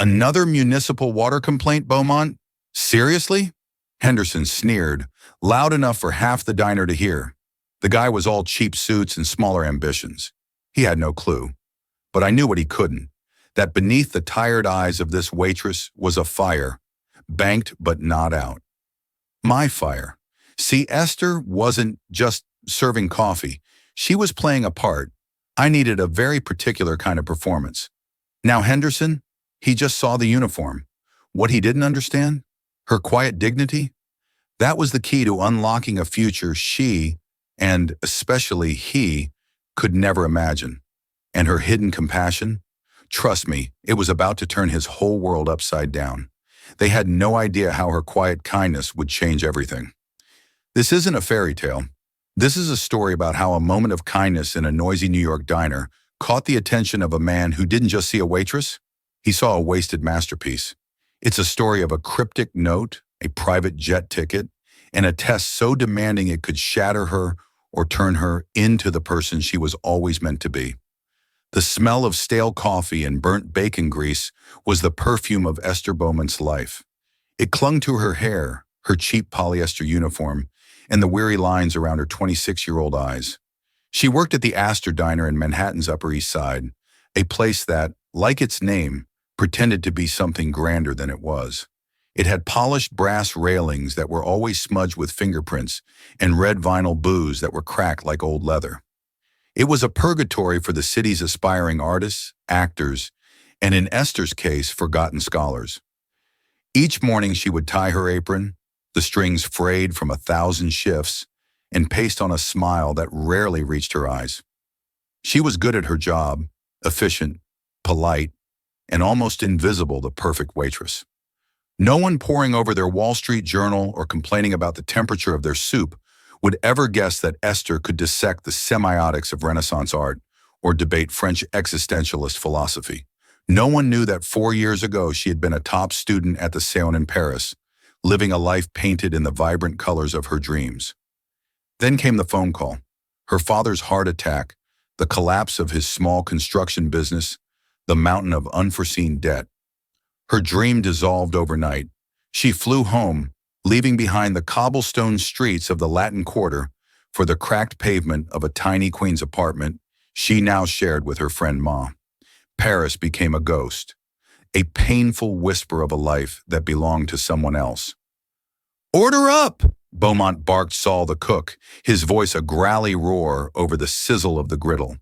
Another municipal water complaint, Beaumont? Seriously? Henderson sneered, loud enough for half the diner to hear. The guy was all cheap suits and smaller ambitions. He had no clue. But I knew what he couldn't, that beneath the tired eyes of this waitress was a fire, banked but not out. My fire. See, Esther wasn't just serving coffee. She was playing a part. I needed a very particular kind of performance. Now Henderson, he just saw the uniform. What he didn't understand? Her quiet dignity? That was the key to unlocking a future she, and especially he, could never imagine. And her hidden compassion? Trust me, it was about to turn his whole world upside down. They had no idea how her quiet kindness would change everything. This isn't a fairy tale. This is a story about how a moment of kindness in a noisy New York diner caught the attention of a man who didn't just see a waitress, he saw a wasted masterpiece. It's a story of a cryptic note, a private jet ticket, and a test so demanding it could shatter her or turn her into the person she was always meant to be. The smell of stale coffee and burnt bacon grease was the perfume of Esther Beaumont's life. It clung to her hair, her cheap polyester uniform, and the weary lines around her 26-year-old eyes. She worked at the Astor Diner in Manhattan's Upper East Side, a place that, like its name, pretended to be something grander than it was. It had polished brass railings that were always smudged with fingerprints and red vinyl booths that were cracked like old leather. It was a purgatory for the city's aspiring artists, actors, and in Esther's case, forgotten scholars. Each morning she would tie her apron, the strings frayed from 1,000 shifts, and paste on a smile that rarely reached her eyes. She was good at her job, efficient, polite, and almost invisible, the perfect waitress. No one poring over their Wall Street Journal or complaining about the temperature of their soup would ever guess that Esther could dissect the semiotics of Renaissance art or debate French existentialist philosophy. No one knew that 4 years ago she had been a top student at the Sceaux in Paris, living a life painted in the vibrant colors of her dreams. Then came the phone call, her father's heart attack, the collapse of his small construction business, the mountain of unforeseen debt. Her dream dissolved overnight. She flew home, leaving behind the cobblestone streets of the Latin Quarter for the cracked pavement of a tiny Queens apartment she now shared with her friend Ma. Paris became a ghost, a painful whisper of a life that belonged to someone else. "Order up!" Beaumont barked Saul the cook, his voice a growly roar over the sizzle of the griddle.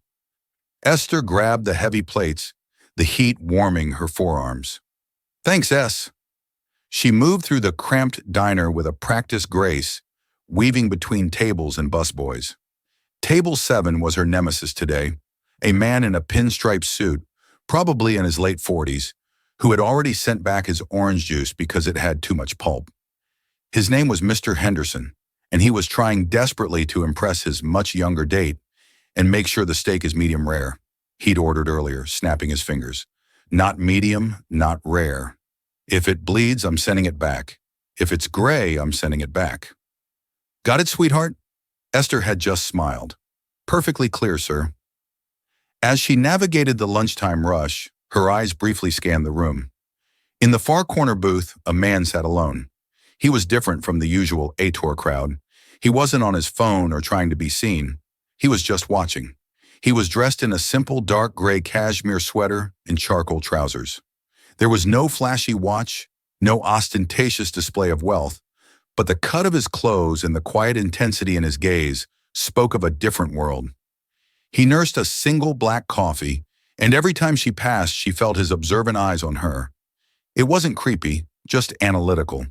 Esther grabbed the heavy plates, the heat warming her forearms. "Thanks, S." She moved through the cramped diner with a practiced grace, weaving between tables and busboys. Table 7 was her nemesis today, a man in a pinstripe suit, probably in his late 40s, who had already sent back his orange juice because it had too much pulp. His name was Mr. Henderson, and he was trying desperately to impress his much younger date and make sure the steak is medium rare. He'd ordered earlier, snapping his fingers. Not medium, not rare. If it bleeds, I'm sending it back. If it's gray, I'm sending it back. Got it, sweetheart? Esther had just smiled. Perfectly clear, sir. As she navigated the lunchtime rush, her eyes briefly scanned the room. In the far corner booth, a man sat alone. He was different from the usual Ator crowd. He wasn't on his phone or trying to be seen. He was just watching. He was dressed in a simple dark gray cashmere sweater and charcoal trousers. There was no flashy watch, no ostentatious display of wealth, but the cut of his clothes and the quiet intensity in his gaze spoke of a different world. He nursed a single black coffee, and every time she passed, she felt his observant eyes on her. It wasn't creepy, just analytical.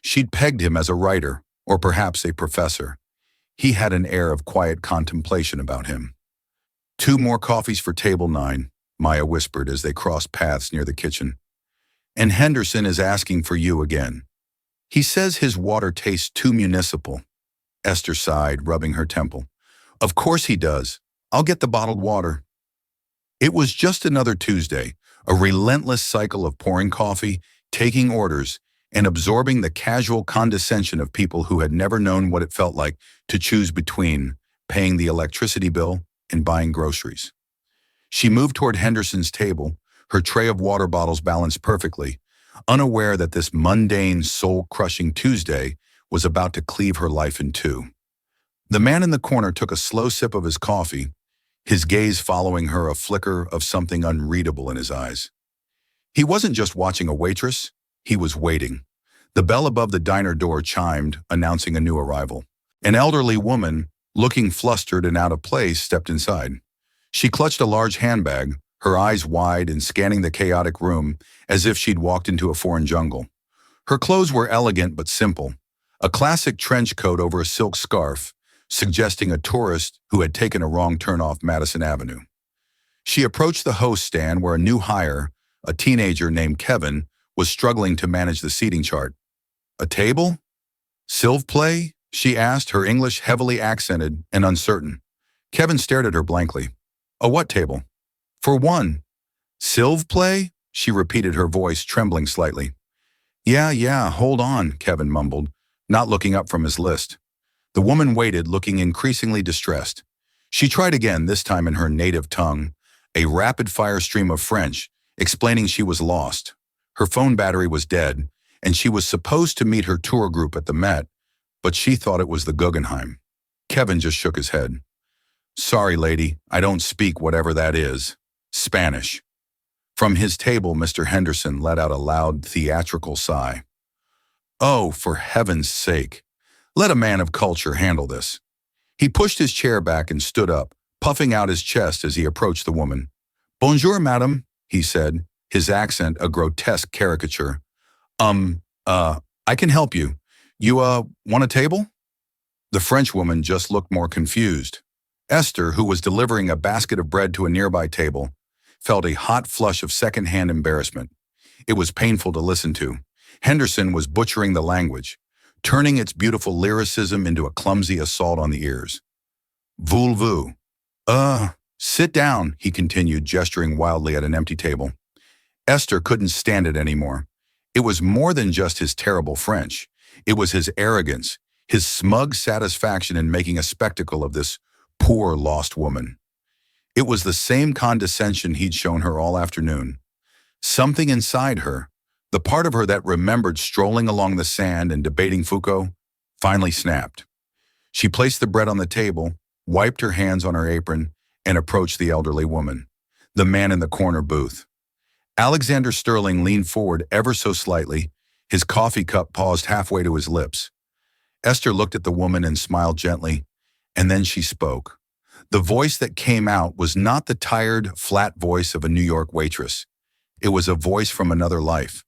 She'd pegged him as a writer, or perhaps a professor. He had an air of quiet contemplation about him. 2 more coffees for table 9, Maya whispered as they crossed paths near the kitchen. And Henderson is asking for you again. He says his water tastes too municipal. Esther sighed, rubbing her temple. Of course he does. I'll get the bottled water. It was just another Tuesday, a relentless cycle of pouring coffee, taking orders, and absorbing the casual condescension of people who had never known what it felt like to choose between paying the electricity bill and buying groceries. She moved toward Henderson's table, her tray of water bottles balanced perfectly, unaware that this mundane, soul-crushing Tuesday was about to cleave her life in two. The man in the corner took a slow sip of his coffee, his gaze following her, a flicker of something unreadable in his eyes. He wasn't just watching a waitress, he was waiting. The bell above the diner door chimed, announcing a new arrival. An elderly woman, looking flustered and out of place, stepped inside. She clutched a large handbag, her eyes wide and scanning the chaotic room as if she'd walked into a foreign jungle. Her clothes were elegant but simple, a classic trench coat over a silk scarf, suggesting a tourist who had taken a wrong turn off Madison Avenue. She approached the host stand where a new hire, a teenager named Kevin, was struggling to manage the seating chart. "A table? Silv play?" she asked, her English heavily accented and uncertain. Kevin stared at her blankly. "A what table?" "For one." "Silv play?" she repeated, her voice trembling slightly. Yeah, hold on," Kevin mumbled, not looking up from his list. The woman waited, looking increasingly distressed. She tried again, this time in her native tongue, a rapid-fire stream of French, explaining she was lost. Her phone battery was dead, and she was supposed to meet her tour group at the Met, but she thought it was the Guggenheim. Kevin just shook his head. "Sorry, lady, I don't speak whatever that is. Spanish." From his table, Mr. Henderson let out a loud, theatrical sigh. "Oh, for heaven's sake. Let a man of culture handle this." He pushed his chair back and stood up, puffing out his chest as he approached the woman. "Bonjour, madame," he said, his accent a grotesque caricature. I can help you. You, want a table?" The French woman just looked more confused. Esther, who was delivering a basket of bread to a nearby table, felt a hot flush of second-hand embarrassment. It was painful to listen to. Henderson was butchering the language, turning its beautiful lyricism into a clumsy assault on the ears. "Voulez-vous?" Sit down," he continued, gesturing wildly at an empty table. Esther couldn't stand it anymore. It was more than just his terrible French. It was his arrogance, his smug satisfaction in making a spectacle of this poor, lost woman. It was the same condescension he'd shown her all afternoon. Something inside her, the part of her that remembered strolling along the sand and debating Foucault, finally snapped. She placed the bread on the table, wiped her hands on her apron, and approached the elderly woman, the man in the corner booth. Alexander Sterling leaned forward ever so slightly, his coffee cup paused halfway to his lips. Esther looked at the woman and smiled gently, and then she spoke. The voice that came out was not the tired, flat voice of a New York waitress. It was a voice from another life,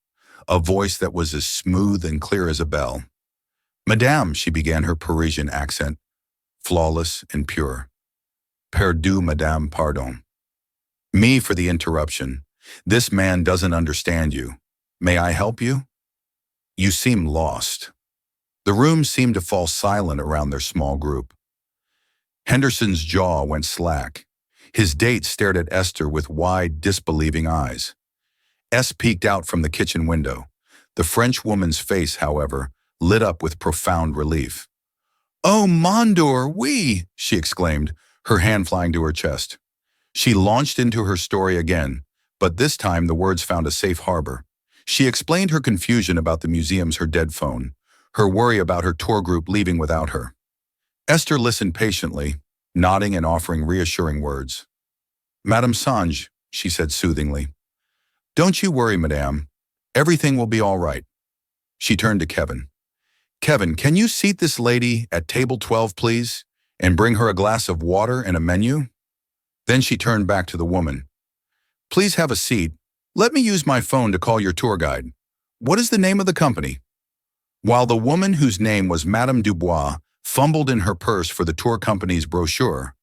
a voice that was as smooth and clear as a bell. "Madame," she began, her Parisian accent, flawless and pure. "Perdu, madame, pardon." "Me for the interruption. This man doesn't understand you. May I help you?" "You seem lost." The room seemed to fall silent around their small group. Henderson's jaw went slack. His date stared at Esther with wide, disbelieving eyes. S peeked out from the kitchen window. The French woman's face, however, lit up with profound relief. "Oh, Mondor, oui!" she exclaimed, her hand flying to her chest. She launched into her story again, but this time the words found a safe harbor. She explained her confusion about the museum's her dead phone, her worry about her tour group leaving without her. Esther listened patiently, nodding and offering reassuring words. "Madame Sange," she said soothingly. "Don't you worry, madame. Everything will be all right." She turned to Kevin. "Kevin, can you seat this lady at table 12, please, and bring her a glass of water and a menu?" Then she turned back to the woman. "Please have a seat. Let me use my phone to call your tour guide. What is the name of the company?" While the woman, whose name was Madame Dubois, fumbled in her purse for the tour company's brochure,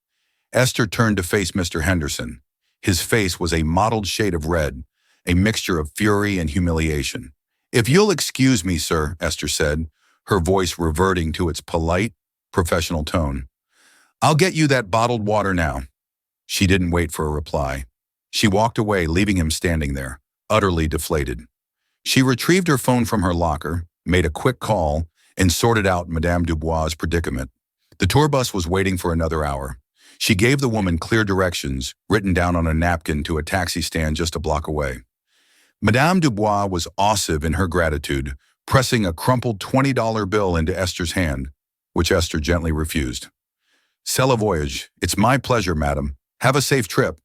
Esther turned to face Mr. Henderson. His face was a mottled shade of red, a mixture of fury and humiliation. "If you'll excuse me, sir," Esther said, her voice reverting to its polite, professional tone. "I'll get you that bottled water now." She didn't wait for a reply. She walked away, leaving him standing there, utterly deflated. She retrieved her phone from her locker, made a quick call, and sorted out Madame Dubois' predicament. The tour bus was waiting for another hour. She gave the woman clear directions, written down on a napkin, to a taxi stand just a block away. Madame Dubois was ossive in her gratitude, pressing a crumpled $20 bill into Esther's hand, which Esther gently refused. "C'est la voyage. It's my pleasure, madam. Have a safe trip."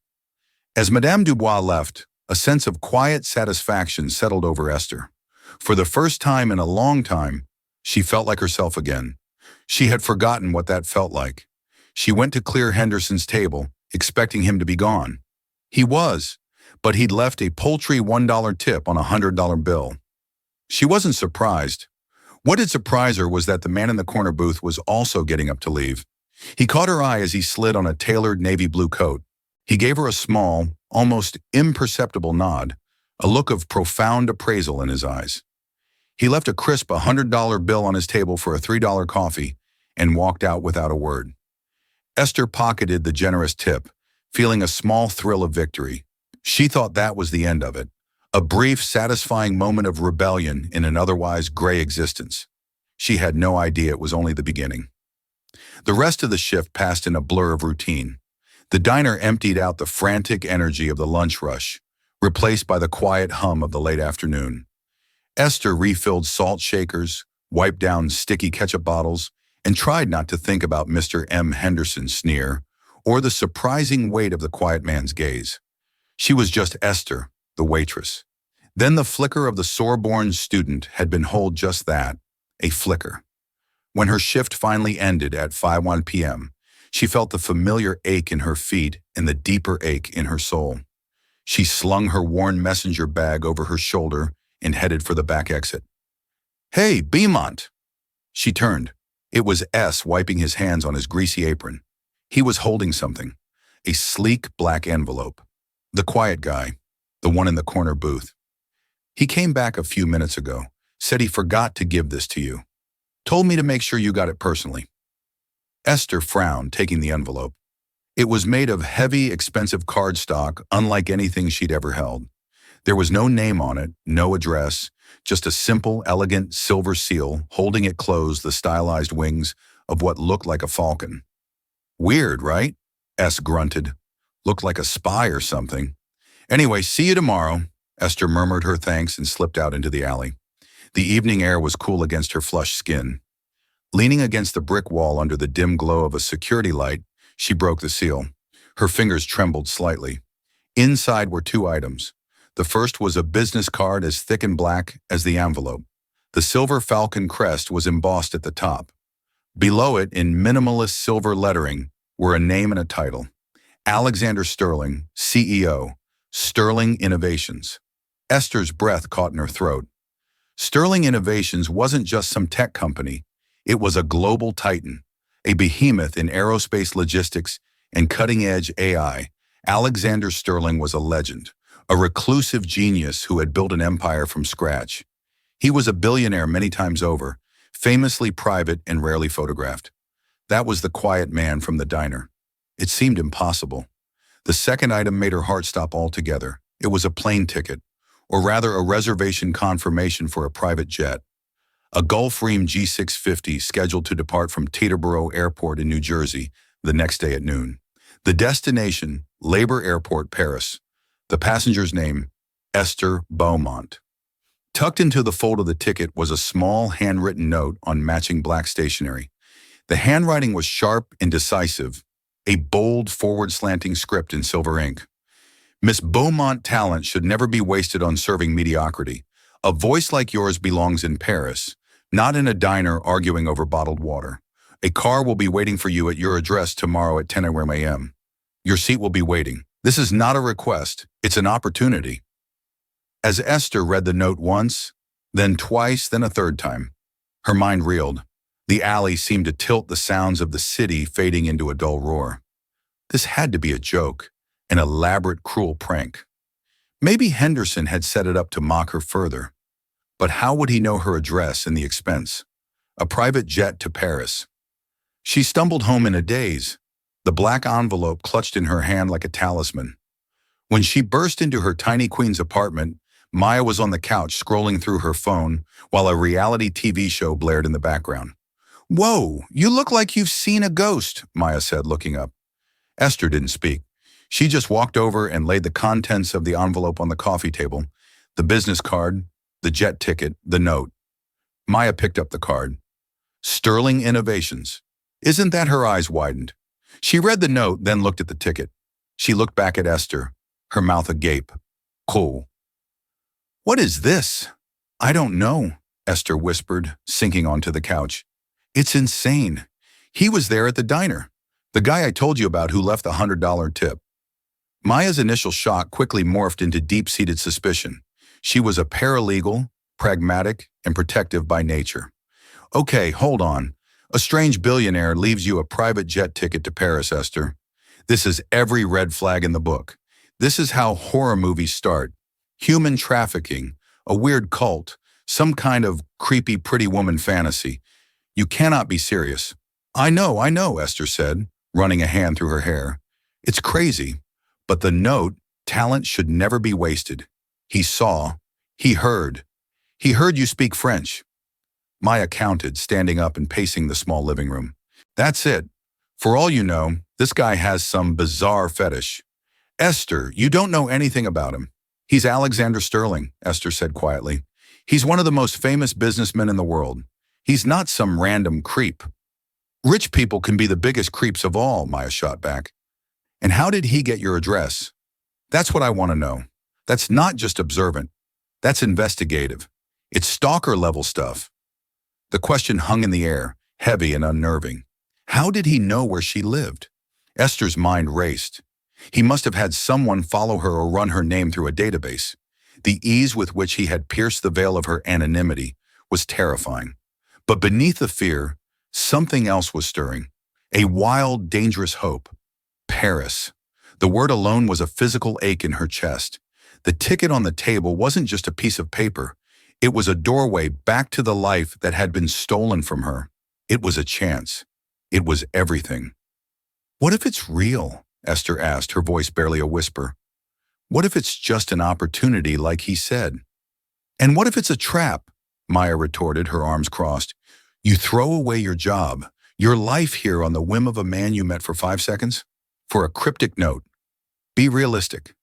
As Madame Dubois left, a sense of quiet satisfaction settled over Esther. For the first time in a long time, she felt like herself again. She had forgotten what that felt like. She went to clear Henderson's table, expecting him to be gone. He was, but he'd left a paltry $1 tip on a $100 bill. She wasn't surprised. What did surprise her was that the man in the corner booth was also getting up to leave. He caught her eye as he slid on a tailored navy blue coat. He gave her a small, almost imperceptible nod, a look of profound appraisal in his eyes. He left a crisp $100 bill on his table for a $3 coffee and walked out without a word. Esther pocketed the generous tip, feeling a small thrill of victory. She thought that was the end of it, a brief, satisfying moment of rebellion in an otherwise gray existence. She had no idea it was only the beginning. The rest of the shift passed in a blur of routine. The diner emptied out the frantic energy of the lunch rush, replaced by the quiet hum of the late afternoon. Esther refilled salt shakers, wiped down sticky ketchup bottles, and tried not to think about Mr. M. Henderson's sneer or the surprising weight of the quiet man's gaze. She was just Esther, the waitress. Then the flicker of the Sorbonne student had been hold just that, a flicker. When her shift finally ended at 5:01 p.m., she felt the familiar ache in her feet and the deeper ache in her soul. She slung her worn messenger bag over her shoulder and headed for the back exit. "Hey, Beaumont!" She turned. It was S wiping his hands on his greasy apron. He was holding something, a sleek black envelope. The quiet guy, the one in the corner booth. "He came back a few minutes ago, said he forgot to give this to you. Told me to make sure you got it personally." Esther frowned, taking the envelope. It was made of heavy, expensive cardstock, unlike anything she'd ever held. There was no name on it, no address, just a simple, elegant silver seal holding it closed, the stylized wings of what looked like a falcon. "Weird, right?" S grunted. "Looked like a spy or something. Anyway, see you tomorrow." Esther murmured her thanks and slipped out into the alley. The evening air was cool against her flushed skin. Leaning against the brick wall under the dim glow of a security light, she broke the seal. Her fingers trembled slightly. Inside were two items. The first was a business card as thick and black as the envelope. The silver falcon crest was embossed at the top. Below it, in minimalist silver lettering, were a name and a title. Alexander Sterling, CEO, Sterling Innovations. Esther's breath caught in her throat. Sterling Innovations wasn't just some tech company. It was a global titan, a behemoth in aerospace logistics and cutting-edge AI. Alexander Sterling was a legend, a reclusive genius who had built an empire from scratch. He was a billionaire many times over, famously private and rarely photographed. That was the quiet man from the diner. It seemed impossible. The second item made her heart stop altogether. It was a plane ticket, or rather a reservation confirmation for a private jet. A Gulfstream G650 scheduled to depart from Teterboro Airport in New Jersey the next day at noon. The destination, Labor Airport, Paris. The passenger's name, Esther Beaumont. Tucked into the fold of the ticket was a small handwritten note on matching black stationery. The handwriting was sharp and decisive, a bold, forward-slanting script in silver ink. "Miss Beaumont talent should never be wasted on serving mediocrity. A voice like yours belongs in Paris, not in a diner arguing over bottled water. A car will be waiting for you at your address tomorrow at 10 a.m. Your seat will be waiting. This is not a request, it's an opportunity." As Esther read the note once, then twice, then a third time, her mind reeled. The alley seemed to tilt, the sounds of the city fading into a dull roar. This had to be a joke, an elaborate, cruel prank. Maybe Henderson had set it up to mock her further. But how would he know her address and the expense? A private jet to Paris. She stumbled home in a daze, the black envelope clutched in her hand like a talisman. When she burst into her tiny queen's apartment, Maya was on the couch scrolling through her phone while a reality TV show blared in the background. "Whoa, you look like you've seen a ghost," Maya said, looking up. Esther didn't speak. She just walked over and laid the contents of the envelope on the coffee table, the business card, the jet ticket, the note. Maya picked up the card. Sterling Innovations. Isn't that her eyes widened? She read the note, then looked at the ticket. She looked back at Esther, her mouth agape. Cool. What is this? I don't know, Esther whispered, sinking onto the couch. It's insane. He was there at the diner. The guy I told you about who left the $100 tip. Maya's initial shock quickly morphed into deep-seated suspicion. She was a paralegal, pragmatic, and protective by nature. Okay, hold on. A strange billionaire leaves you a private jet ticket to Paris, Esther. This is every red flag in the book. This is how horror movies start. Human trafficking, a weird cult, some kind of creepy pretty woman fantasy. You cannot be serious. I know, Esther said, running a hand through her hair. It's crazy, but the note, talent should never be wasted. He saw, he heard you speak French. Maya counted, standing up and pacing the small living room. That's it. For all you know, this guy has some bizarre fetish. Esther, you don't know anything about him. He's Alexander Sterling, Esther said quietly. He's one of the most famous businessmen in the world. He's not some random creep. Rich people can be the biggest creeps of all, Maya shot back. And how did he get your address? That's what I want to know. That's not just observant. That's investigative. It's stalker-level stuff. The question hung in the air, heavy and unnerving. How did he know where she lived? Esther's mind raced. He must have had someone follow her or run her name through a database. The ease with which he had pierced the veil of her anonymity was terrifying. But beneath the fear, something else was stirring. A wild, dangerous hope. Paris. The word alone was a physical ache in her chest. The ticket on the table wasn't just a piece of paper. It was a doorway back to the life that had been stolen from her. It was a chance. It was everything. What if it's real? Esther asked, her voice barely a whisper. What if it's just an opportunity like he said? And what if it's a trap? Maya retorted, her arms crossed. You throw away your job, your life here on the whim of a man you met for 5 seconds? For a cryptic note. Be realistic.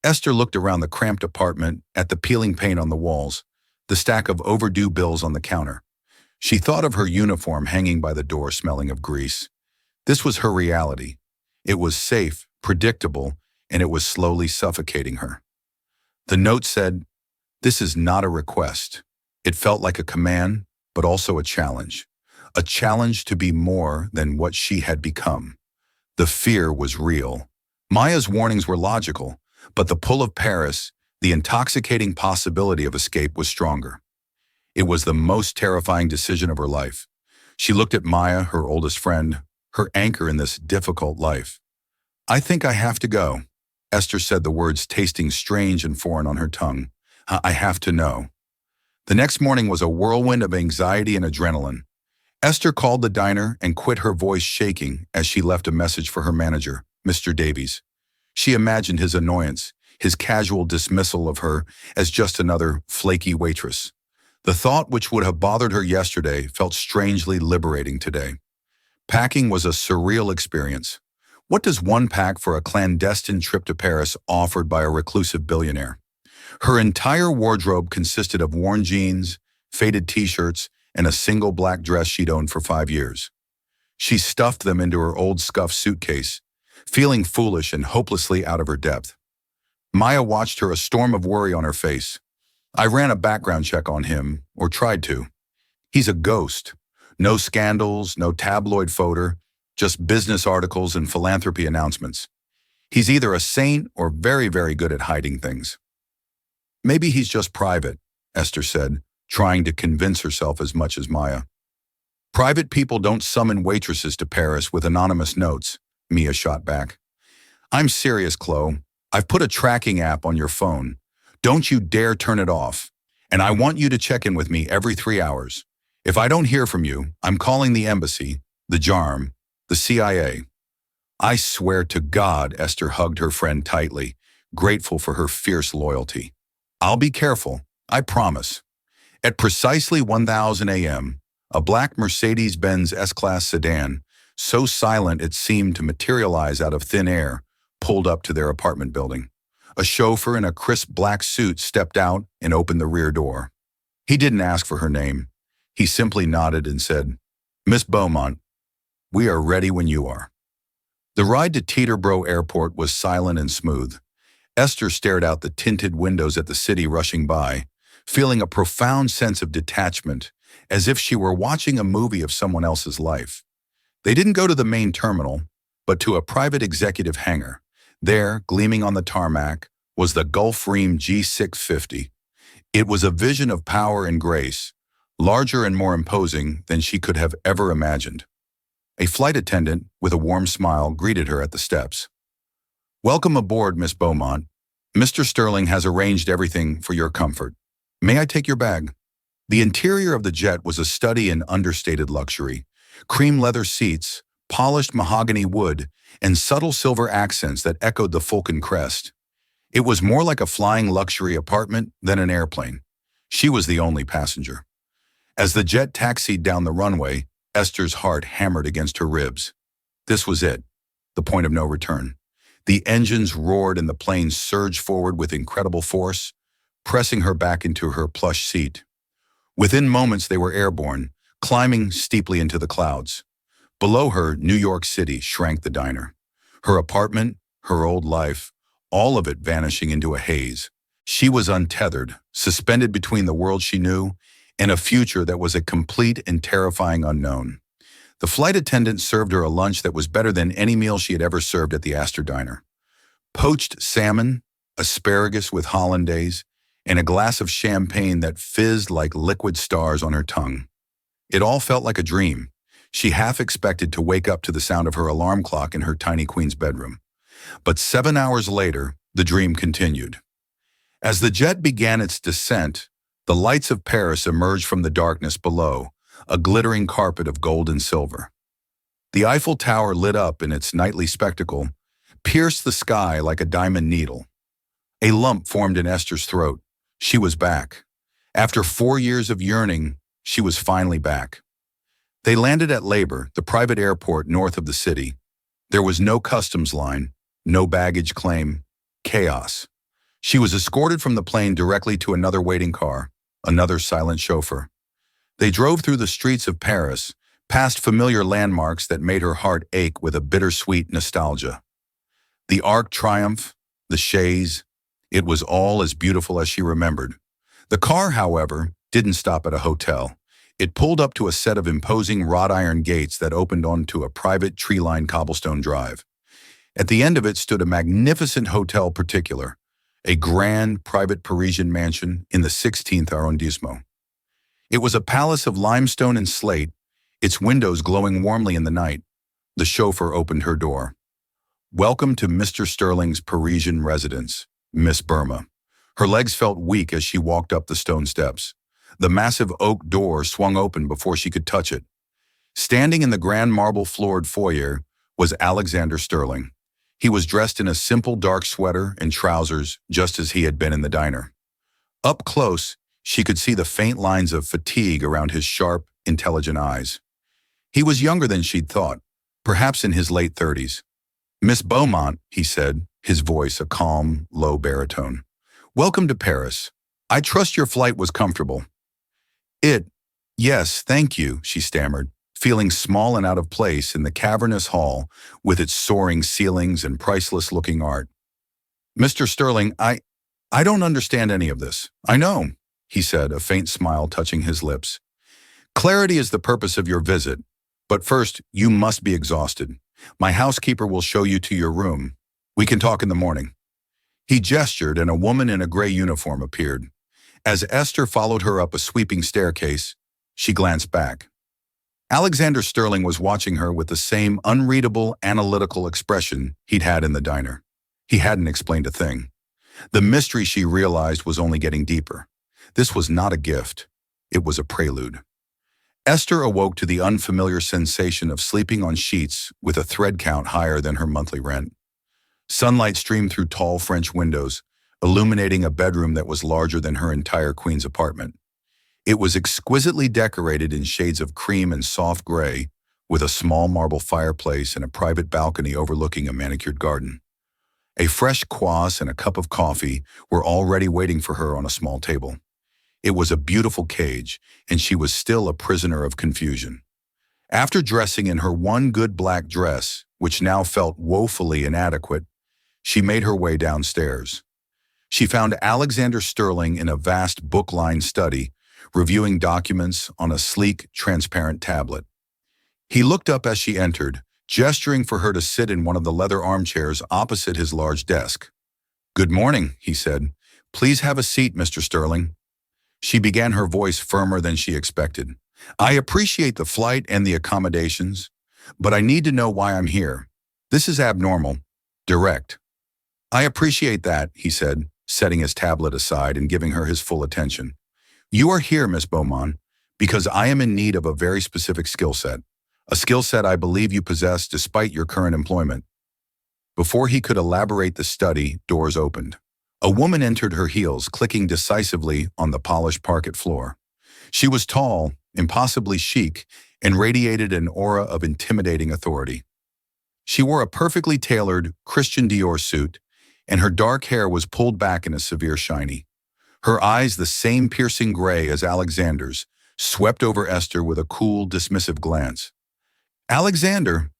Esther looked around the cramped apartment, at the peeling paint on the walls, the stack of overdue bills on the counter. She thought of her uniform hanging by the door smelling of grease. This was her reality. It was safe, predictable, and it was slowly suffocating her. The note said, "This is not a request." It felt like a command, but also a challenge. A challenge to be more than what she had become. The fear was real. Maya's warnings were logical, but the pull of Paris, the intoxicating possibility of escape, was stronger. It was the most terrifying decision of her life. She looked at Maya, her oldest friend, her anchor in this difficult life. I think I have to go. Esther said, the words tasting strange and foreign on her tongue. I have to know. The next morning was a whirlwind of anxiety and adrenaline. Esther called the diner and quit, her voice shaking as she left a message for her manager, Mr. Davies. She imagined his annoyance, his casual dismissal of her as just another flaky waitress. The thought, which would have bothered her yesterday, felt strangely liberating today. Packing was a surreal experience. What does one pack for a clandestine trip to Paris offered by a reclusive billionaire? Her entire wardrobe consisted of worn jeans, faded t-shirts, and a single black dress she'd owned for 5 years. She stuffed them into her old scuffed suitcase, feeling foolish and hopelessly out of her depth. Maya watched her, a storm of worry on her face. I ran a background check on him, or tried to. He's a ghost. No scandals, no tabloid fodder, just business articles and philanthropy announcements. He's either a saint or very, very good at hiding things. Maybe he's just private, Esther said, trying to convince herself as much as Maya. Private people don't summon waitresses to Paris with anonymous notes, Mia shot back. I'm serious, Chloe. I've put a tracking app on your phone. Don't you dare turn it off. And I want you to check in with me every 3 hours. If I don't hear from you, I'm calling the embassy, the JARM, the CIA. I swear to God, Esther hugged her friend tightly, grateful for her fierce loyalty. I'll be careful, I promise. At precisely 1000 a.m., a black Mercedes-Benz S-Class sedan so silent it seemed to materialize out of thin air, pulled up to their apartment building. A chauffeur in a crisp black suit stepped out and opened the rear door. He didn't ask for her name. He simply nodded and said, "Miss Beaumont, we are ready when you are." The ride to Teterboro Airport was silent and smooth. Esther stared out the tinted windows at the city rushing by, feeling a profound sense of detachment, as if she were watching a movie of someone else's life. They didn't go to the main terminal, but to a private executive hangar. There, gleaming on the tarmac, was the Gulfstream G650. It was a vision of power and grace, larger and more imposing than she could have ever imagined. A flight attendant, with a warm smile, greeted her at the steps. "Welcome aboard, Miss Beaumont. Mr. Sterling has arranged everything for your comfort. May I take your bag?" The interior of the jet was a study in understated luxury. Cream leather seats, polished mahogany wood, and subtle silver accents that echoed the Falcon crest. It was more like a flying luxury apartment than an airplane. She was the only passenger. As the jet taxied down the runway, Esther's heart hammered against her ribs. This was it, the point of no return. The engines roared and the plane surged forward with incredible force, pressing her back into her plush seat. Within moments they were airborne, climbing steeply into the clouds. Below her, New York City shrank the diner. Her apartment, her old life, all of it vanishing into a haze. She was untethered, suspended between the world she knew and a future that was a complete and terrifying unknown. The flight attendant served her a lunch that was better than any meal she had ever served at the Astor Diner. Poached salmon, asparagus with hollandaise, and a glass of champagne that fizzed like liquid stars on her tongue. It all felt like a dream. She half expected to wake up to the sound of her alarm clock in her tiny queen's bedroom. But 7 hours later, the dream continued. As the jet began its descent, the lights of Paris emerged from the darkness below, a glittering carpet of gold and silver. The Eiffel Tower lit up in its nightly spectacle, pierced the sky like a diamond needle. A lump formed in Esther's throat. She was back. After 4 years of yearning, she was finally back. They landed at Labor, the private airport north of the city. There was no customs line, no baggage claim, chaos. She was escorted from the plane directly to another waiting car, another silent chauffeur. They drove through the streets of Paris, past familiar landmarks that made her heart ache with a bittersweet nostalgia. The Arc de Triomphe, the Chaise, it was all as beautiful as she remembered. The car, however, didn't stop at a hotel. It pulled up to a set of imposing wrought iron gates that opened onto a private tree-lined cobblestone drive. At the end of it stood a magnificent hotel particular, a grand private Parisian mansion in the 16th arrondissement. It was a palace of limestone and slate, its windows glowing warmly in the night. The chauffeur opened her door. "Welcome to Mr. Sterling's Parisian residence, Miss Burma." Her legs felt weak as she walked up the stone steps. The massive oak door swung open before she could touch it. Standing in the grand marble-floored foyer was Alexander Sterling. He was dressed in a simple dark sweater and trousers, just as he had been in the diner. Up close, she could see the faint lines of fatigue around his sharp, intelligent eyes. He was younger than she'd thought, perhaps in his late 30s. "Miss Beaumont," he said, his voice a calm, low baritone. "Welcome to Paris. I trust your flight was comfortable." Yes, thank you," she stammered, feeling small and out of place in the cavernous hall with its soaring ceilings and priceless-looking art. "Mr. Sterling, I don't understand any of this." "I know," he said, a faint smile touching his lips. "Clarity is the purpose of your visit, but first, you must be exhausted. My housekeeper will show you to your room. We can talk in the morning." He gestured, and a woman in a gray uniform appeared. As Esther followed her up a sweeping staircase, she glanced back. Alexander Sterling was watching her with the same unreadable, analytical expression he'd had in the diner. He hadn't explained a thing. The mystery, she realized, was only getting deeper. This was not a gift. It was a prelude. Esther awoke to the unfamiliar sensation of sleeping on sheets with a thread count higher than her monthly rent. Sunlight streamed through tall French windows, illuminating a bedroom that was larger than her entire queen's apartment. It was exquisitely decorated in shades of cream and soft gray, with a small marble fireplace and a private balcony overlooking a manicured garden. A fresh kvass and a cup of coffee were already waiting for her on a small table. It was a beautiful cage, and she was still a prisoner of confusion. After dressing in her one good black dress, which now felt woefully inadequate, she made her way downstairs. She found Alexander Sterling in a vast book-lined study, reviewing documents on a sleek, transparent tablet. He looked up as she entered, gesturing for her to sit in one of the leather armchairs opposite his large desk. "Good morning," he said. "Please have a seat, Mr. Sterling." She began, her voice firmer than she expected. "I appreciate the flight and the accommodations, but I need to know why I'm here. This is abnormal. Direct." "I appreciate that," he said, setting his tablet aside and giving her his full attention. "You are here, Miss Beaumont, because I am in need of a very specific skill set. A skill set I believe you possess despite your current employment." Before he could elaborate the study, doors opened. A woman entered, her heels clicking decisively on the polished parquet floor. She was tall, impossibly chic, and radiated an aura of intimidating authority. She wore a perfectly tailored Christian Dior suit, and her dark hair was pulled back in a severe shiny. Her eyes, the same piercing gray as Alexander's, swept over Esther with a cool, dismissive glance. "Alexander,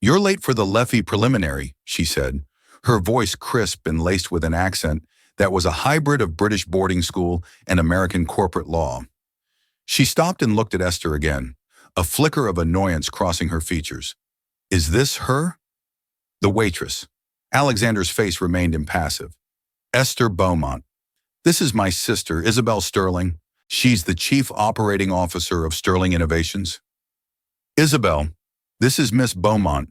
you're late for the Leffy preliminary," she said, her voice crisp and laced with an accent that was a hybrid of British boarding school and American corporate law. She stopped and looked at Esther again, a flicker of annoyance crossing her features. "Is this her?" "The waitress." Alexander's face remained impassive. "Esther Beaumont. This is my sister, Isabel Sterling. She's the Chief Operating Officer of Sterling Innovations." "Isabel, this is Miss Beaumont."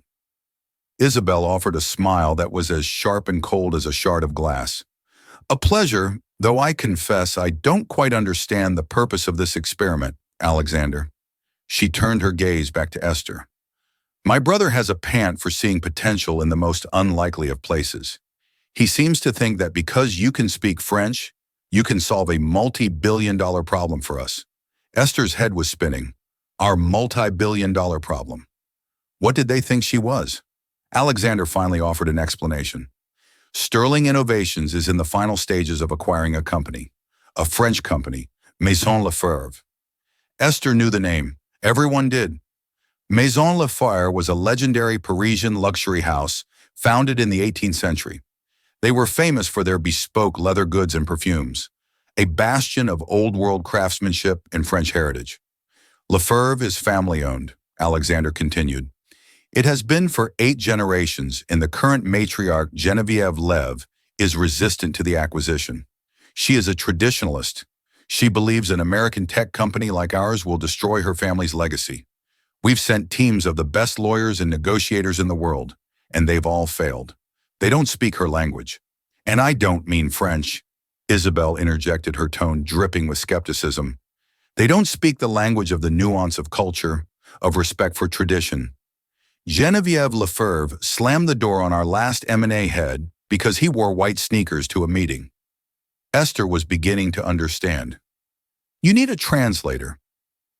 Isabel offered a smile that was as sharp and cold as a shard of glass. "A pleasure, though I confess I don't quite understand the purpose of this experiment, Alexander." She turned her gaze back to Esther. "My brother has a pant for seeing potential in the most unlikely of places. He seems to think that because you can speak French, you can solve a multi-billion-dollar problem for us." Esther's head was spinning. Our multi-billion-dollar problem. What did they think she was? Alexander finally offered an explanation. "Sterling Innovations is in the final stages of acquiring a company, a French company, Maison Lefebvre." Esther knew the name. Everyone did. Maison Lefebvre was a legendary Parisian luxury house founded in the 18th century. They were famous for their bespoke leather goods and perfumes, a bastion of old-world craftsmanship and French heritage. "Lefebvre is family-owned," Alexander continued. "It has been for 8 generations, and the current matriarch, Geneviève Lev, is resistant to the acquisition. She is a traditionalist. She believes an American tech company like ours will destroy her family's legacy. We've sent teams of the best lawyers and negotiators in the world, and they've all failed. They don't speak her language. And I don't mean French." Isabel interjected, her tone dripping with skepticism. "They don't speak the language of the nuance of culture, of respect for tradition. Geneviève Lefebvre slammed the door on our last M&A head because he wore white sneakers to a meeting." Esther was beginning to understand. "You need a translator."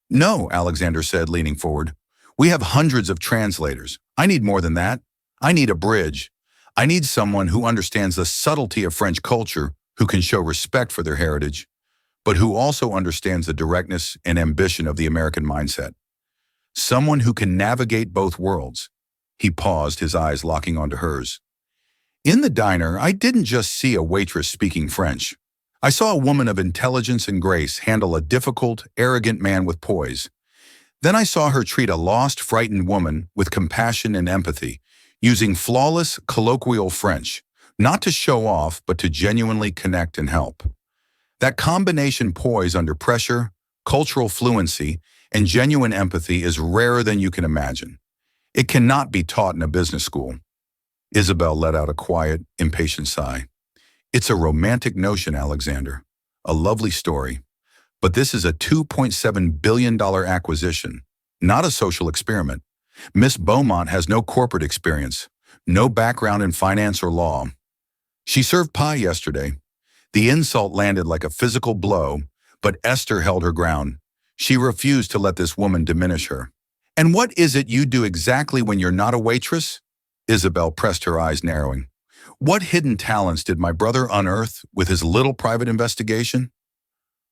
"No," Alexander said, leaning forward. "We have hundreds of translators. I need more than that. I need a bridge. I need someone who understands the subtlety of French culture, who can show respect for their heritage, but who also understands the directness and ambition of the American mindset. Someone who can navigate both worlds." He paused, his eyes locking onto hers. "In the diner, I didn't just see a waitress speaking French. I saw a woman of intelligence and grace handle a difficult, arrogant man with poise. Then I saw her treat a lost, frightened woman with compassion and empathy, using flawless, colloquial French, not to show off, but to genuinely connect and help. That combination, poise under pressure, cultural fluency, and genuine empathy, is rarer than you can imagine. It cannot be taught in a business school." Isabel let out a quiet, impatient sigh. "It's a romantic notion, Alexander. A lovely story. But this is a $2.7 billion acquisition, not a social experiment. Miss Beaumont has no corporate experience, no background in finance or law. She served pie yesterday. The insult landed like a physical blow, but Esther held her ground. She refused to let this woman diminish her. And what is it you do exactly when you're not a waitress? Isabel pressed her eyes narrowing. What hidden talents did my brother unearth with his little private investigation?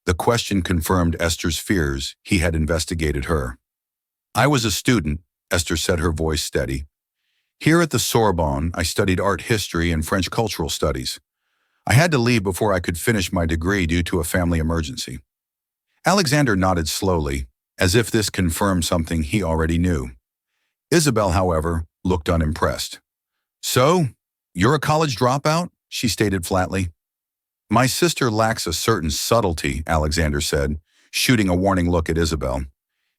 The question confirmed Esther's fears he had investigated her. I was a student, Esther said, her voice steady. Here at the Sorbonne, I studied art history and French cultural studies. I had to leave before I could finish my degree due to a family emergency. Alexander nodded slowly, as if this confirmed something he already knew. Isabel, however, looked unimpressed. So, you're a college dropout? She stated flatly. My sister lacks a certain subtlety, Alexander said, shooting a warning look at Isabel.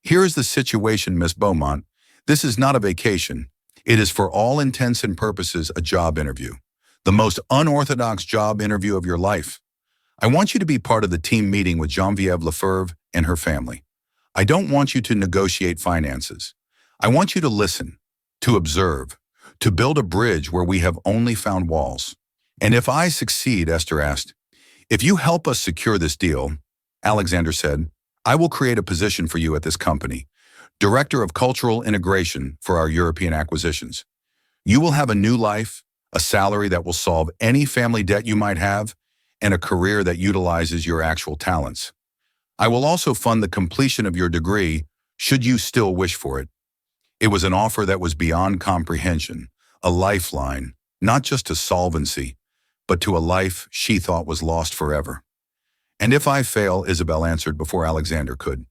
Here is the situation, Miss Beaumont. This is not a vacation. It is for all intents and purposes a job interview. The most unorthodox job interview of your life. I want you to be part of the team meeting with Geneviève Lefebvre and her family. I don't want you to negotiate finances. I want you to listen, to observe, to build a bridge where we have only found walls. And if I succeed, Esther asked, if you help us secure this deal, Alexander said, I will create a position for you at this company, Director of Cultural Integration for our European acquisitions. You will have a new life, a salary that will solve any family debt you might have, and a career that utilizes your actual talents. I will also fund the completion of your degree, should you still wish for it. It was an offer that was beyond comprehension, a lifeline, not just to solvency, but to a life she thought was lost forever. And if I fail, Isabel answered before Alexander could.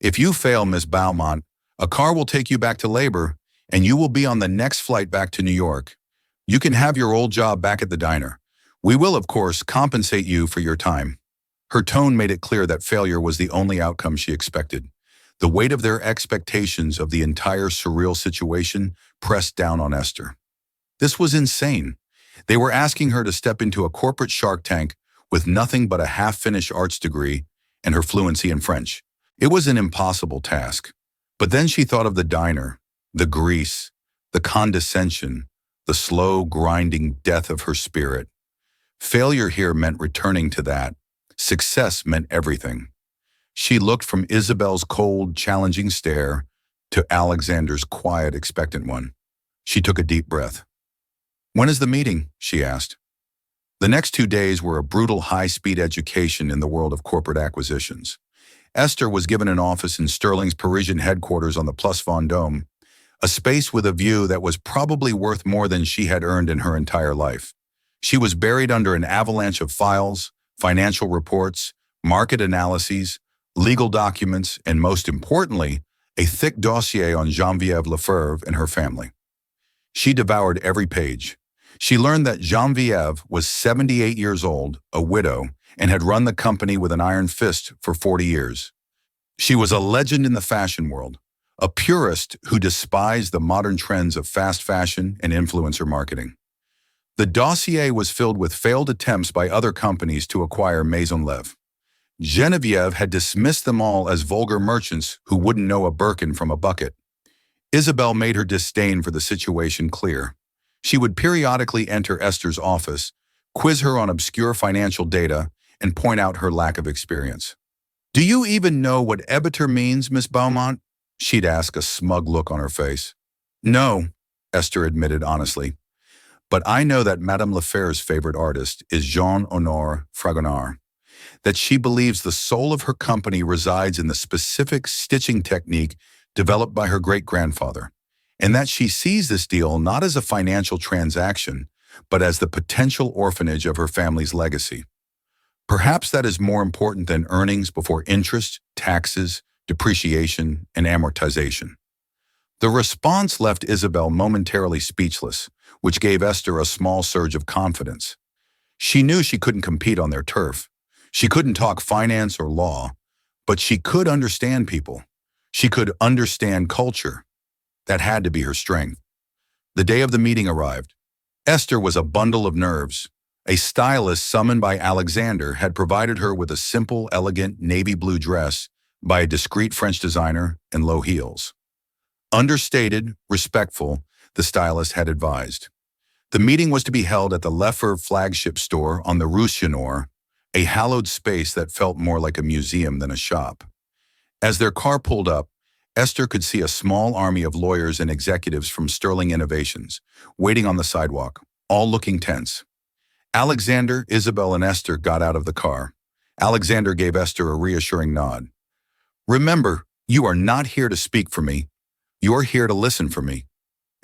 If you fail, Miss Beaumont, a car will take you back to labor, and you will be on the next flight back to New York. You can have your old job back at the diner. We will, of course, compensate you for your time. Her tone made it clear that failure was the only outcome she expected. The weight of their expectations of the entire surreal situation pressed down on Esther. This was insane. They were asking her to step into a corporate shark tank with nothing but a half-finished arts degree and her fluency in French. It was an impossible task. But then she thought of the diner, the grease, the condescension, the slow, grinding death of her spirit. Failure here meant returning to that. Success meant everything. She looked from Isabel's cold, challenging stare to Alexander's quiet, expectant one. She took a deep breath. When is the meeting? She asked. The next 2 days were a brutal high-speed education in the world of corporate acquisitions. Esther was given an office in Sterling's Parisian headquarters on the Place Vendôme, a space with a view that was probably worth more than she had earned in her entire life. She was buried under an avalanche of files, financial reports, market analyses, legal documents, and most importantly, a thick dossier on Geneviève Lefebvre and her family. She devoured every page. She learned that Geneviève was 78 years old, a widow, and had run the company with an iron fist for 40 years. She was a legend in the fashion world, a purist who despised the modern trends of fast fashion and influencer marketing. The dossier was filled with failed attempts by other companies to acquire Maison Lève. Geneviève had dismissed them all as vulgar merchants who wouldn't know a Birkin from a bucket. Isabel made her disdain for the situation clear. She would periodically enter Esther's office, quiz her on obscure financial data, and point out her lack of experience. Do you even know what EBITDA means, Miss Beaumont? She'd ask, a smug look on her face. No, Esther admitted honestly. But I know that Madame Lefebvre's favorite artist is Jean-Honoré Fragonard, that she believes the soul of her company resides in the specific stitching technique developed by her great-grandfather, and that she sees this deal not as a financial transaction, but as the potential orphanage of her family's legacy. Perhaps that is more important than earnings before interest, taxes, depreciation, and amortization. The response left Isabel momentarily speechless, which gave Esther a small surge of confidence. She knew she couldn't compete on their turf. She couldn't talk finance or law, but she could understand people. She could understand culture. That had to be her strength. The day of the meeting arrived. Esther was a bundle of nerves. A stylist summoned by Alexander had provided her with a simple, elegant navy blue dress by a discreet French designer and low heels. Understated, respectful, the stylist had advised. The meeting was to be held at the Lefebvre flagship store on the Rue Chenor, a hallowed space that felt more like a museum than a shop. As their car pulled up, Esther could see a small army of lawyers and executives from Sterling Innovations, waiting on the sidewalk, all looking tense. Alexander, Isabel, and Esther got out of the car. Alexander gave Esther a reassuring nod. Remember, you are not here to speak for me. You're here to listen for me.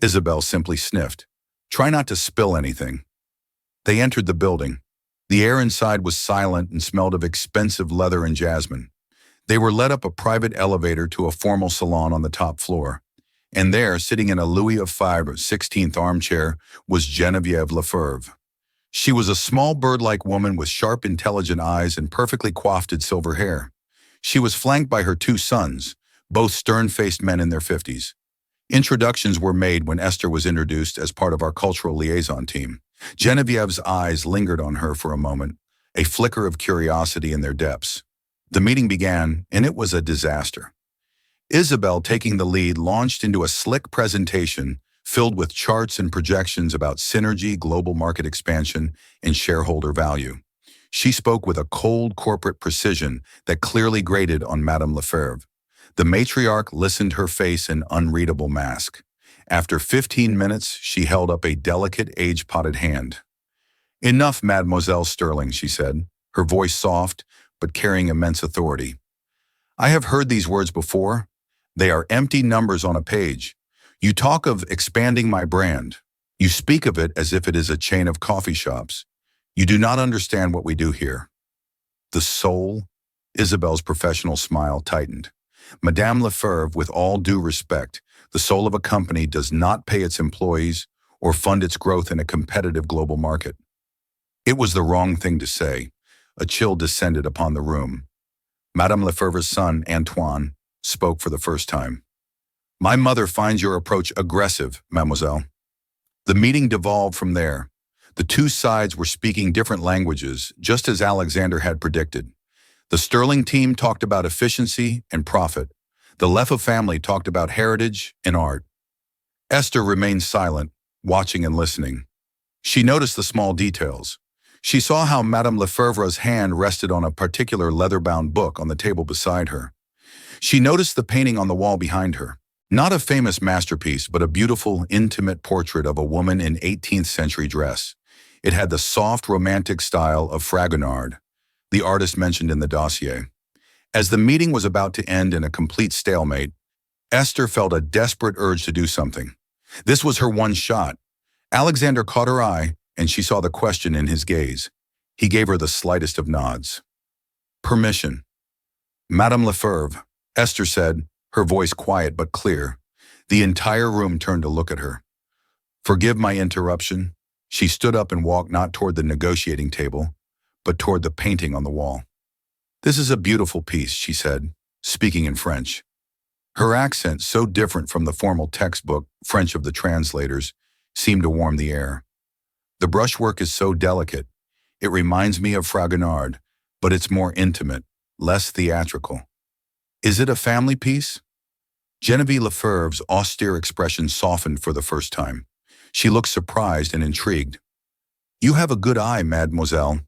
Isabel simply sniffed. Try not to spill anything. They entered the building. The air inside was silent and smelled of expensive leather and jasmine. They were led up a private elevator to a formal salon on the top floor. And there, sitting in a Louis of Fibre 16th armchair, was Geneviève Lefebvre. She was a small bird-like woman with sharp, intelligent eyes and perfectly coiffed silver hair. She was flanked by her two sons, both stern-faced men in their 50s. Introductions were made when Esther was introduced as part of our cultural liaison team. Genevieve's eyes lingered on her for a moment, a flicker of curiosity in their depths. The meeting began, and it was a disaster. Isabel, taking the lead, launched into a slick presentation filled with charts and projections about synergy, global market expansion, and shareholder value. She spoke with a cold corporate precision that clearly grated on Madame Lefebvre. The matriarch listened, her face an unreadable mask. After 15 minutes, she held up a delicate, age-potted hand. "Enough, Mademoiselle Sterling," she said, her voice soft, but carrying immense authority. "I have heard these words before. They are empty numbers on a page. You talk of expanding my brand. You speak of it as if it is a chain of coffee shops. You do not understand what we do here." The soul? Isabel's professional smile tightened. Madame Lefebvre, with all due respect, the soul of a company does not pay its employees or fund its growth in a competitive global market. It was the wrong thing to say. A chill descended upon the room. Madame Lefebvre's son, Antoine, spoke for the first time. "My mother finds your approach aggressive, mademoiselle." The meeting devolved from there. The two sides were speaking different languages, just as Alexander had predicted. The Sterling team talked about efficiency and profit. The Lefebvre family talked about heritage and art. Esther remained silent, watching and listening. She noticed the small details. She saw how Madame Lefebvre's hand rested on a particular leather-bound book on the table beside her. She noticed the painting on the wall behind her. Not a famous masterpiece, but a beautiful, intimate portrait of a woman in 18th century dress. It had the soft, romantic style of Fragonard, the artist mentioned in the dossier. As the meeting was about to end in a complete stalemate, Esther felt a desperate urge to do something. This was her one shot. Alexander caught her eye, and she saw the question in his gaze. He gave her the slightest of nods. "Permission." "Madame Lefebvre," Esther said, her voice quiet but clear. The entire room turned to look at her. "Forgive my interruption." She stood up and walked not toward the negotiating table, but toward the painting on the wall. "This is a beautiful piece," she said, speaking in French. Her accent, so different from the formal textbook French of the translators, seemed to warm the air. "The brushwork is so delicate. It reminds me of Fragonard, but it's more intimate, less theatrical. Is it a family piece?" Geneviève Lefebvre's austere expression softened for the first time. She looked surprised and intrigued. "You have a good eye, mademoiselle.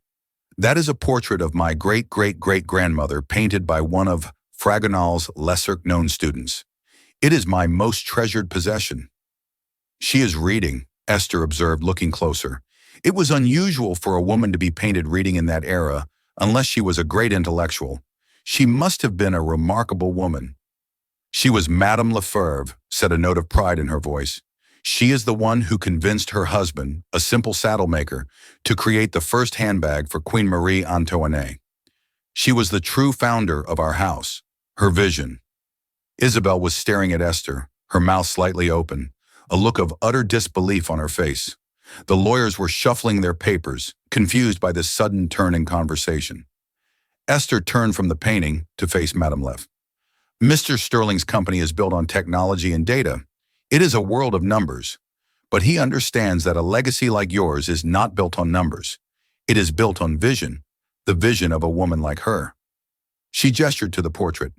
That is a portrait of my great-great-great-grandmother painted by one of Fragonard's lesser-known students. It is my most treasured possession." "She is reading," Esther observed, looking closer. It was unusual for a woman to be painted reading in that era, unless she was a great intellectual. She must have been a remarkable woman. "She was Madame Lefebvre," said a note of pride in her voice. "She is the one who convinced her husband, a simple saddle maker, to create the first handbag for Queen Marie Antoinette. She was the true founder of our house, her vision." Isabel was staring at Esther, her mouth slightly open, a look of utter disbelief on her face. The lawyers were shuffling their papers, confused by this sudden turn in conversation. Esther turned from the painting to face Madame Lefebvre. "Mr. Sterling's company is built on technology and data. It is a world of numbers. But he understands that a legacy like yours is not built on numbers. It is built on vision, the vision of a woman like her." She gestured to the portrait.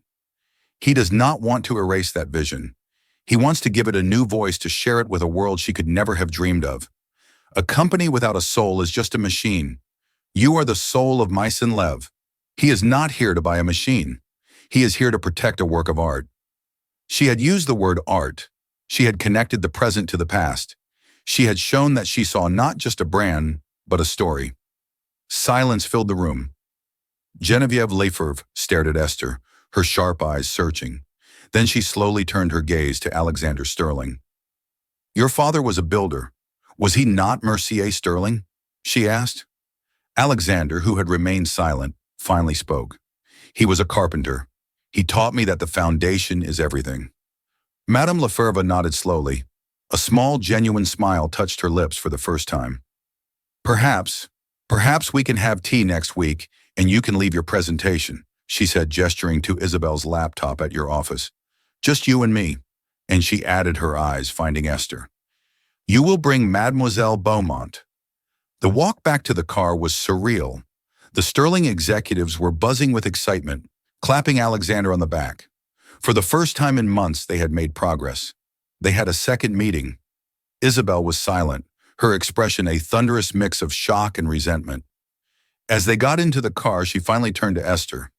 "He does not want to erase that vision. He wants to give it a new voice to share it with a world she could never have dreamed of. A company without a soul is just a machine. You are the soul of Maison Lev. He is not here to buy a machine. He is here to protect a work of art." She had used the word art. She had connected the present to the past. She had shown that she saw not just a brand, but a story. Silence filled the room. Genevieve Lefebvre stared at Esther, her sharp eyes searching. Then she slowly turned her gaze to Alexander Sterling. "Your father was a builder. Was he not Mercier Sterling?" she asked. Alexander, who had remained silent, finally spoke. "He was a carpenter. He taught me that the foundation is everything." Madame Lefebvre nodded slowly. A small, genuine smile touched her lips for the first time. Perhaps we can have tea next week and you can leave your presentation," she said, gesturing to Isabel's laptop at your office. "Just you and me." And she added, her eyes finding Esther. "You will bring Mademoiselle Beaumont." The walk back to the car was surreal. The Sterling executives were buzzing with excitement, clapping Alexander on the back. For the first time in months, they had made progress. They had a second meeting. Isabel was silent, her expression a thunderous mix of shock and resentment. As they got into the car, she finally turned to Esther.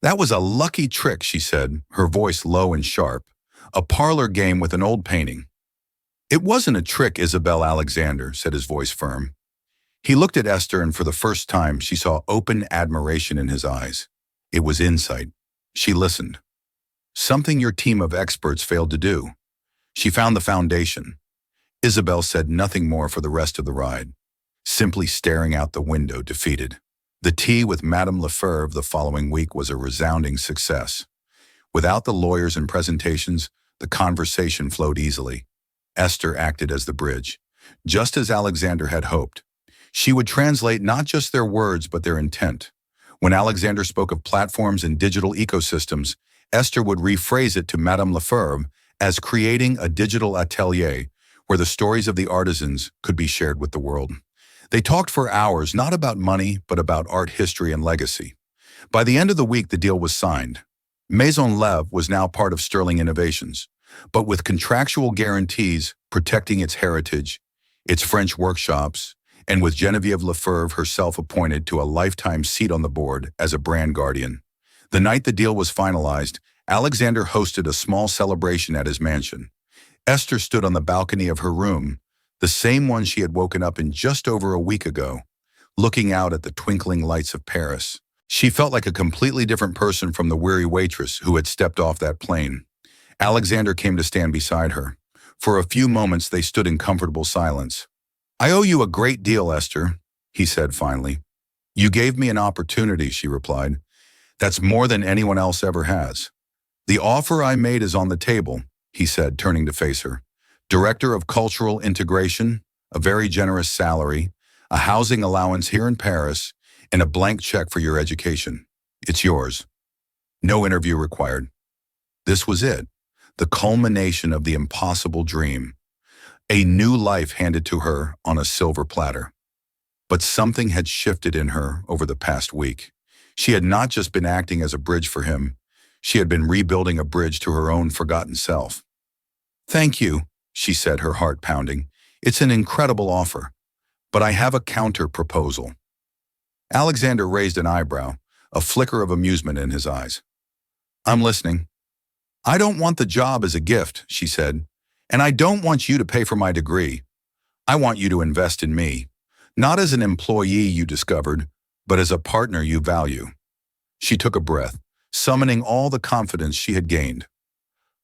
"That was a lucky trick," she said, her voice low and sharp. "A parlor game with an old painting." "It wasn't a trick, Isabel," Alexander said, his voice firm. He looked at Esther, and for the first time she saw open admiration in his eyes. It was insight. She listened. "Something your team of experts failed to do. She found the foundation." Isabel said nothing more for the rest of the ride, simply staring out the window, defeated. The tea with Madame Lefebvre the following week was a resounding success. Without the lawyers and presentations, the conversation flowed easily. Esther acted as the bridge, just as Alexander had hoped. She would translate not just their words, but their intent. When Alexander spoke of platforms and digital ecosystems, Esther would rephrase it to Madame Lefebvre as creating a digital atelier where the stories of the artisans could be shared with the world. They talked for hours, not about money, but about art history and legacy. By the end of the week, the deal was signed. Maison Lev was now part of Sterling Innovations, but with contractual guarantees protecting its heritage, its French workshops, and with Genevieve Lefebvre herself appointed to a lifetime seat on the board as a brand guardian. The night the deal was finalized, Alexander hosted a small celebration at his mansion. Esther stood on the balcony of her room, the same one she had woken up in just over a week ago, looking out at the twinkling lights of Paris. She felt like a completely different person from the weary waitress who had stepped off that plane. Alexander came to stand beside her. For a few moments, they stood in comfortable silence. "I owe you a great deal, Esther," he said finally. "You gave me an opportunity," she replied. "That's more than anyone else ever has." "The offer I made is on the table," he said, turning to face her. "Director of Cultural Integration, a very generous salary, a housing allowance here in Paris, and a blank check for your education. It's yours. No interview required." This was it, the culmination of the impossible dream. A new life handed to her on a silver platter. But something had shifted in her over the past week. She had not just been acting as a bridge for him, she had been rebuilding a bridge to her own forgotten self. "Thank you," she said, her heart pounding. "It's an incredible offer, but I have a counter-proposal." Alexander raised an eyebrow, a flicker of amusement in his eyes. "I'm listening." "I don't want the job as a gift," she said, "and I don't want you to pay for my degree. I want you to invest in me, not as an employee you discovered, but as a partner you value." She took a breath, summoning all the confidence she had gained.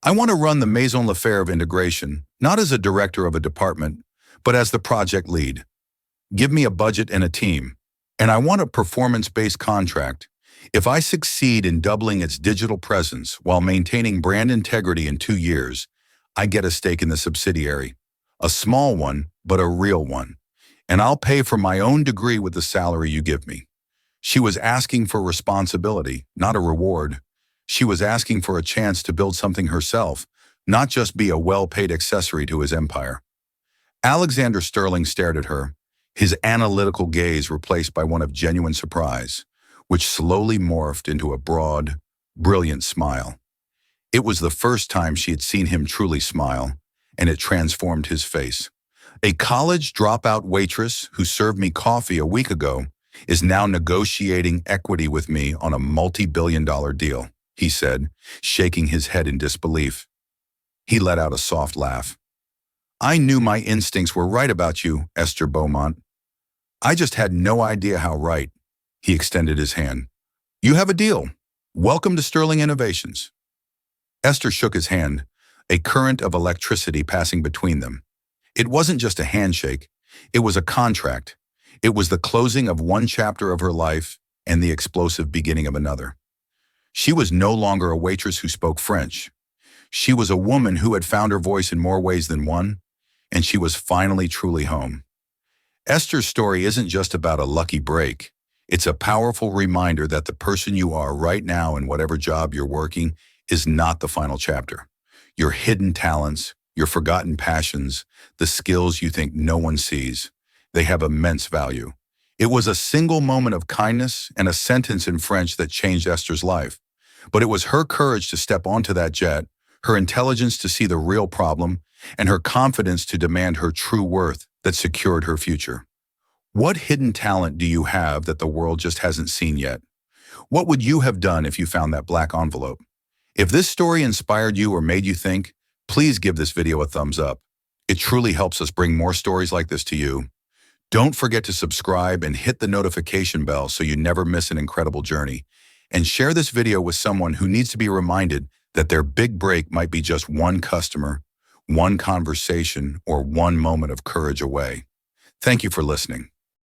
"I want to run the Maison Lefebvre integration, not as a director of a department, but as the project lead. Give me a budget and a team, and I want a performance-based contract. If I succeed in doubling its digital presence while maintaining brand integrity in 2 years, I get a stake in the subsidiary. A small one, but a real one. And I'll pay for my own degree with the salary you give me." She was asking for responsibility, not a reward. She was asking for a chance to build something herself, not just be a well-paid accessory to his empire. Alexander Sterling stared at her, his analytical gaze replaced by one of genuine surprise, which slowly morphed into a broad, brilliant smile. It was the first time she had seen him truly smile, and it transformed his face. "A college dropout waitress who served me coffee a week ago is now negotiating equity with me on a multi-billion-dollar deal," he said, shaking his head in disbelief. He let out a soft laugh. I knew my instincts were right about you, Esther Beaumont. I just had no idea how right. He extended his hand. You have a deal. Welcome to Sterling Innovations. Esther shook his hand, a current of electricity passing between them. It wasn't just a handshake. It was a contract. It was the closing of one chapter of her life and the explosive beginning of another. She was no longer a waitress who spoke French. She was a woman who had found her voice in more ways than one, and she was finally truly home. Esther's story isn't just about a lucky break. It's a powerful reminder that the person you are right now in whatever job you're working is not the final chapter. Your hidden talents, your forgotten passions, the skills you think no one sees, they have immense value. It was a single moment of kindness and a sentence in French that changed Esther's life. But it was her courage to step onto that jet, her intelligence to see the real problem, and her confidence to demand her true worth that secured her future. What hidden talent do you have that the world just hasn't seen yet? What would you have done if you found that black envelope? If this story inspired you or made you think, please give this video a thumbs up. It truly helps us bring more stories like this to you. Don't forget to subscribe and hit the notification bell so you never miss an incredible journey. And share this video with someone who needs to be reminded that their big break might be just one customer, one conversation, or one moment of courage away. Thank you for listening.